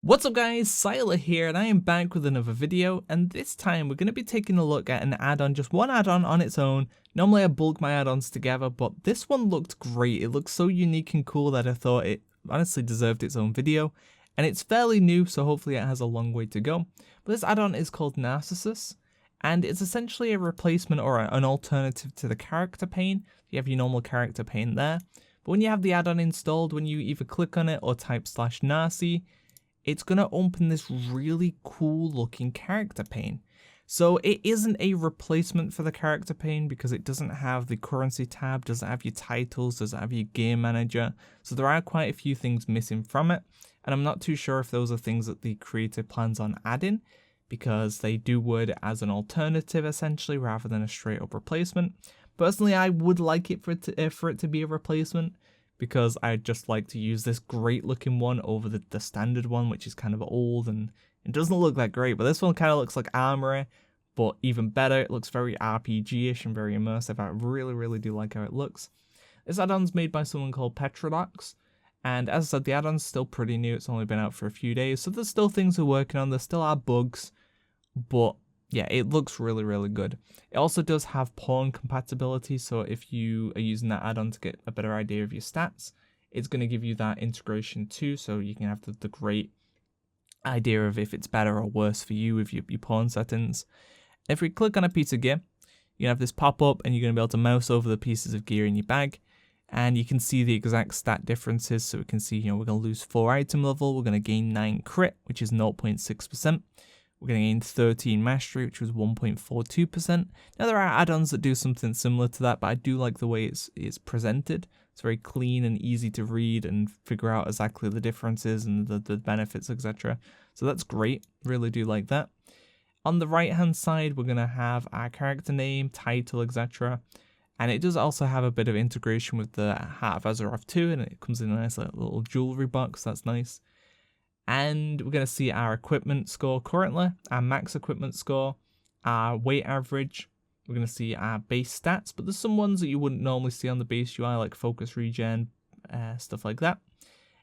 What's up guys, Syiler here and I am back with another video, and this time we're going to be taking a look at an add-on, just one add-on on its own. Normally I bulk my add-ons together, but this one looked great. It looked so unique and cool that I thought it honestly deserved its own video. And it's fairly new, so hopefully it has a long way to go. But this add-on is called Narcissus, and it's essentially a replacement or an alternative to the character pane. You have your normal character pane there, but when you have the add-on installed, when you either click on it or type /narcy, it's going to open this really cool looking character pane. So it isn't a replacement for the character pane because it doesn't have the currency tab, doesn't have your titles, doesn't have your game manager. So there are quite a few things missing from it. And I'm not too sure if those are things that the creator plans on adding, because they do word it as an alternative essentially rather than a straight up replacement. Personally, I would like it for it to be a replacement, because I just like to use this great looking one over the standard one, which is kind of old and it doesn't look that great. But this one kind of looks like Armory, but even better. It looks very RPG-ish and very immersive. I really do like how it looks. This add-on's made by someone called Petrodox, and as I said, the add-on's still pretty new. It's only been out for a few days, so there's still things we're working on. There still are bugs, but yeah, it looks really good. It also does have Pane compatibility, so if you are using that add-on to get a better idea of your stats, it's going to give you that integration too, so you can have the great idea of if it's better or worse for you with your Pane settings. If we click on a piece of gear, you have this pop up and you're going to be able to mouse over the pieces of gear in your bag, and you can see the exact stat differences. So we can see, we're going to lose 4 item level, we're going to gain 9 crit, which is 0.6%. We're going to gain 13 mastery, which was 1.42%. Now there are add-ons that do something similar to that, but I do like the way it's presented. It's very clean and easy to read and figure out exactly the differences and the benefits, etc. So that's great. Really do like that. On the right hand side, we're going to have our character name, title, etc. And it does also have a bit of integration with the Heart of Azeroth 2, and it comes in a nice little jewelry box. That's nice. And we're going to see our equipment score currently, our max equipment score, our weight average. We're going to see our base stats, but there's some ones that you wouldn't normally see on the base UI, like focus regen, stuff like that.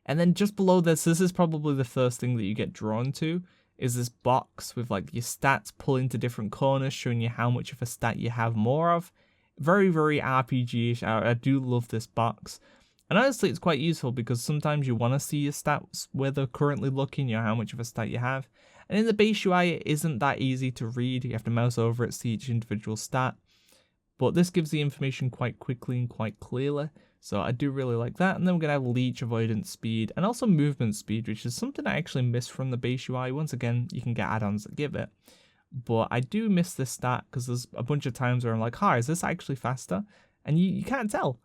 And then just below this is probably the first thing that you get drawn to, is this box with like your stats pull into different corners, showing you how much of a stat you have more of. Very RPG-ish. I do love this box. And honestly, it's quite useful because sometimes you want to see your stats where they're currently looking, how much of a stat you have. And in the base UI, it isn't that easy to read. You have to mouse over it, see each individual stat. But this gives the information quite quickly and quite clearly. So I do really like that. And then we're going to have leech avoidance speed and also movement speed, which is something I actually miss from the base UI. Once again, you can get add-ons that give it. But I do miss this stat because there's a bunch of times where I'm like, hi, is this actually faster? And you can't tell.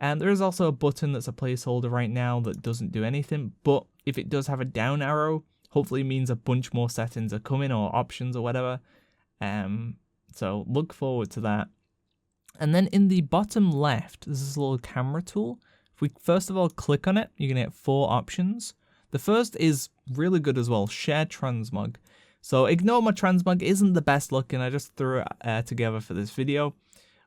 And there is also a button that's a placeholder right now that doesn't do anything, but if it does have a down arrow, hopefully it means a bunch more settings are coming or options or whatever. So look forward to that. And then in the bottom left, there's this little camera tool. If we first of all click on it, you're going to get 4 options. The first is really good as well, share transmog. So ignore my transmog isn't the best looking, I just threw it together for this video.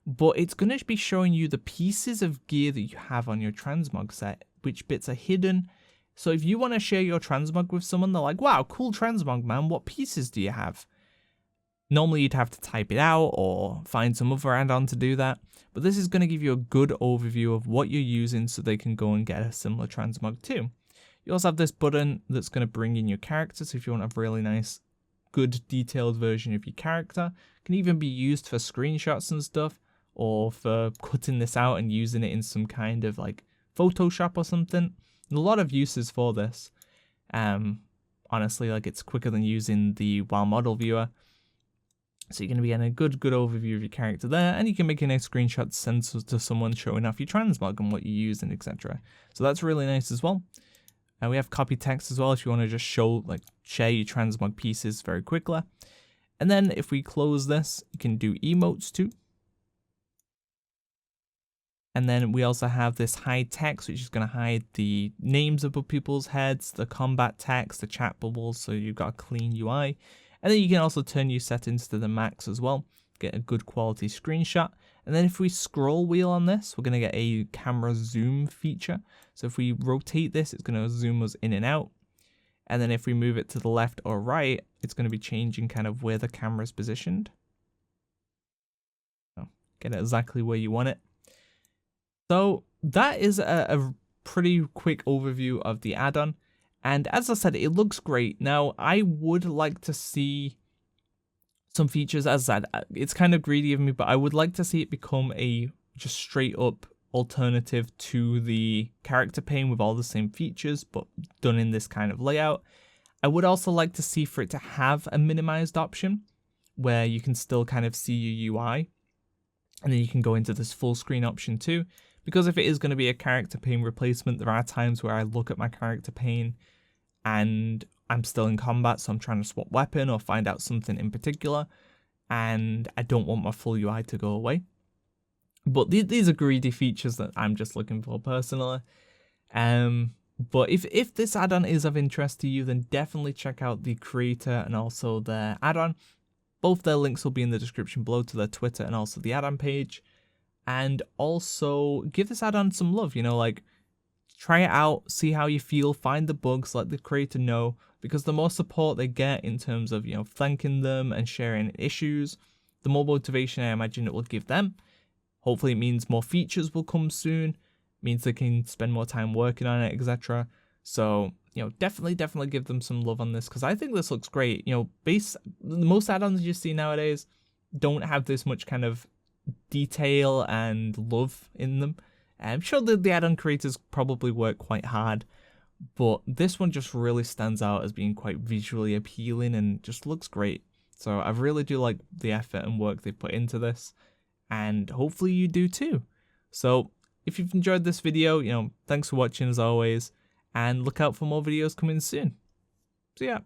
But it's going to be showing you the pieces of gear that you have on your transmog set, which bits are hidden. So if you want to share your transmog with someone, they're like, wow, cool transmog, man, what pieces do you have? Normally you'd have to type it out or find some other add-on to do that. But this is going to give you a good overview of what you're using so they can go and get a similar transmog too. You also have this button that's going to bring in your character. So if you want a really nice, good detailed version of your character, it can even be used for screenshots and stuff, or for cutting this out and using it in some kind of like Photoshop or something. And a lot of uses for this. Honestly, like it's quicker than using the WoW model viewer. So you're going to be getting a good overview of your character there, and you can make a nice screenshot to send to someone showing off your transmog and what you use and etc. So that's really nice as well. And we have copy text as well if you want to just share your transmog pieces very quickly. And then if we close this, you can do emotes too. And then we also have this hide text, which is going to hide the names above people's heads, the combat text, the chat bubbles, so you've got a clean UI. And then you can also turn your settings to the max as well, get a good quality screenshot. And then if we scroll wheel on this, we're going to get a camera zoom feature. So if we rotate this, it's going to zoom us in and out. And then if we move it to the left or right, it's going to be changing kind of where the camera is positioned. So get it exactly where you want it. So that is a pretty quick overview of the add-on. And as I said, it looks great. Now, I would like to see some features, as I said, it's kind of greedy of me, but I would like to see it become a just straight up alternative to the character pane with all the same features, but done in this kind of layout. I would also like to see for it to have a minimized option where you can still kind of see your UI, and then you can go into this full screen option too. Because if it is going to be a character pane replacement, there are times where I look at my character pane and I'm still in combat, so I'm trying to swap weapon or find out something in particular, and I don't want my full UI to go away. But these are greedy features that I'm just looking for personally. But if this add-on is of interest to you, then definitely check out the creator and also their add-on. Both their links will be in the description below to their Twitter and also the add-on page. And also give this add-on some love, you know, like try it out, see how you feel, find the bugs, let the creator know, because the more support they get in terms of, you know, thanking them and sharing issues, the more motivation I imagine it will give them. Hopefully it means more features will come soon, means they can spend more time working on it, etc. So, you know, definitely give them some love on this, because I think this looks great. You know, most add-ons you see nowadays don't have this much kind of detail and love in them. I'm sure that the add-on creators probably work quite hard, but this one just really stands out as being quite visually appealing and just looks great. So I really do like the effort and work they put into this, and hopefully you do too. So if you've enjoyed this video, you know, thanks for watching as always, and look out for more videos coming soon. So yeah.